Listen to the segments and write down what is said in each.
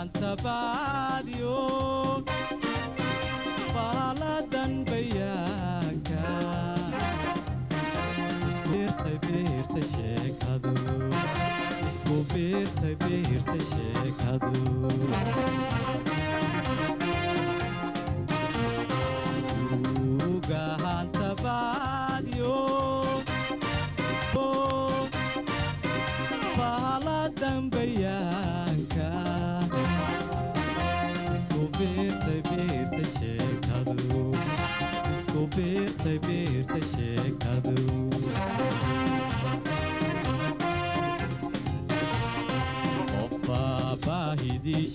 تباديو بلدا بيانكا بيرت شيك هادو اسكو بيرت شيك هادو سوغاهان تباديو بلدا بيانكا اسكو بيرت شيك هادو اسكو بيرت شيك هادو baahidii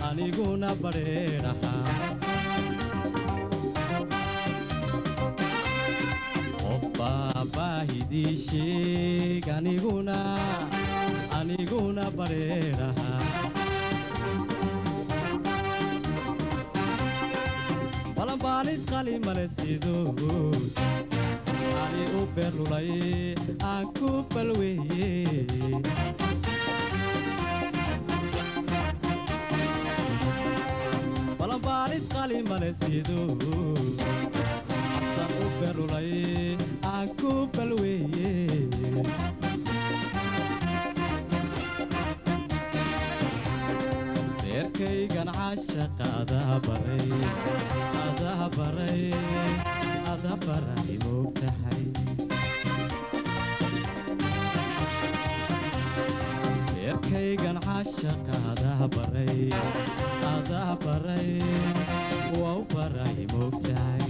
aniguna bareeraha qofba baahidii sheeg aniguna bareeraha balanbaalis qali male siduu ani u berlulay aan ku balweeye balanbaalis qali male siduu san u berlulay aan ku balweeye beerkaygan caashaqa adaa baray moogtahay beerkaygan caashaqa adaa baray wow baray moogtahay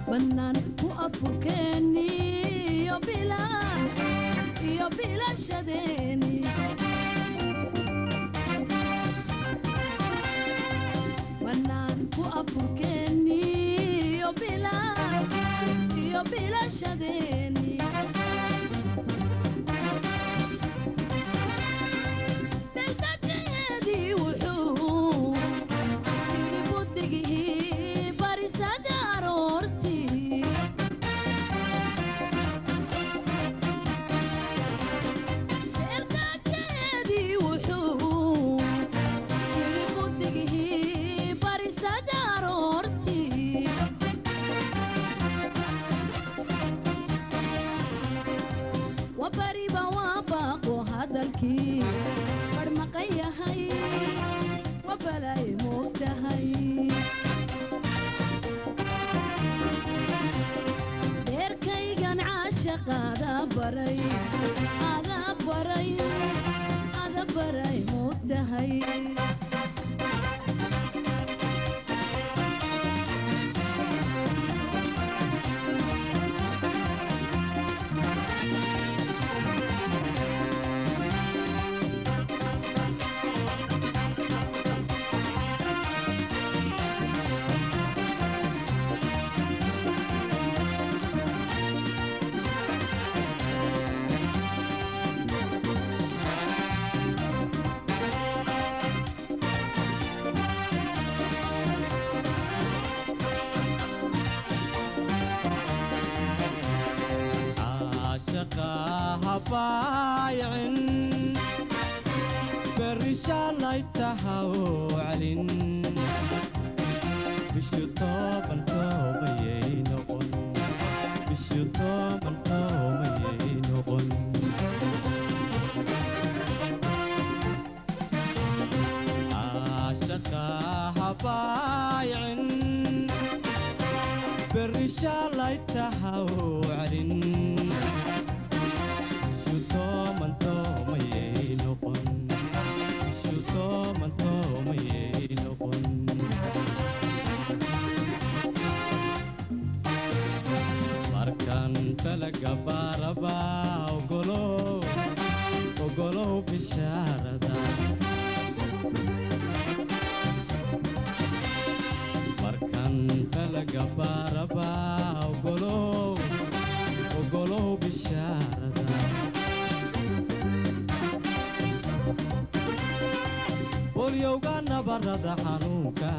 banaan ku afurkeeni iyo bilashadeeni banaan ku afurkeeni iyo bilashadeeni barmaqayahay wabalay moogtahay beerkaygan caashaqa adaa baray moogtahay بايعن برشال يتهاو علن بشطوب الطوب ينقن بشطوب الطوب ينقن عاشقها بايعن berri shalay tahaw calin shutomanto mayay noqon shutomanto mayay noqon markan talaga baaraba ogolow bishaarada markan talaga baaraba ogolow bishaarada bolyowga nabarada xanuunka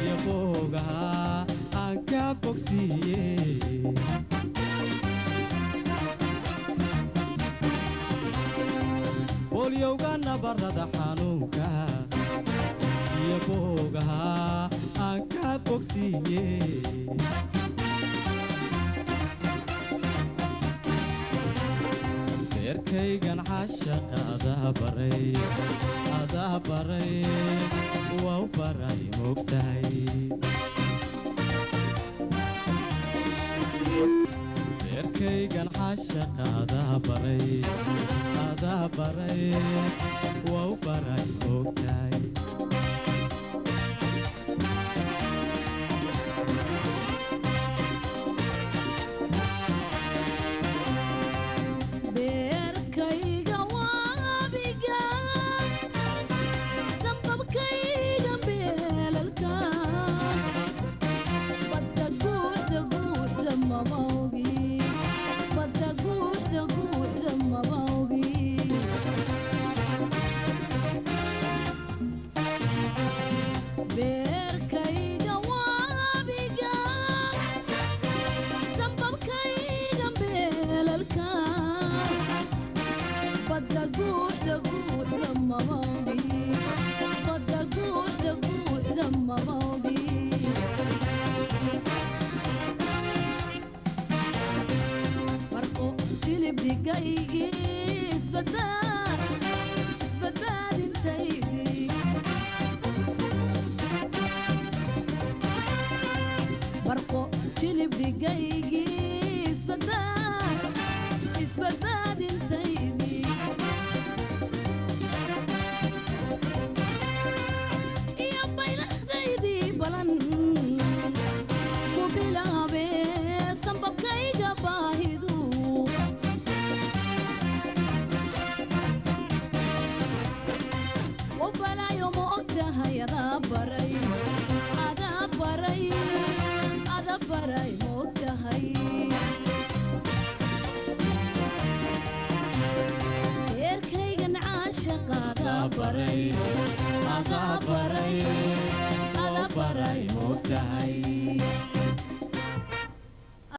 iyo boogaha aan ka bogsiiye bolyowga nabarada xanuunka iyo boogaha aan ka bogsiiye beerkaygan caashaqa adaa baray waa u baray moogtahay beerkaygan caashaqa adaa baray waa u baray moogtahay beerkayga waabiga sanbabkayga beelalka badda guuxda mamawgi badda guuxda mamawgi beerkayga waabiga sanbabkayga beelalka badda guuxda mamawgi badda guuxda mamawgi barqo jilib dhigaygi isbadbaadintaydi barqo jilib dhigaygi isbadbaadintaydi iyo baylaxdaydii balan ku bilaabe sanbabkayga baahidu u balaayo ma ogtahay adaa baray ma ogtahay beerkaygan caashaqa adaa baray ma ogtahay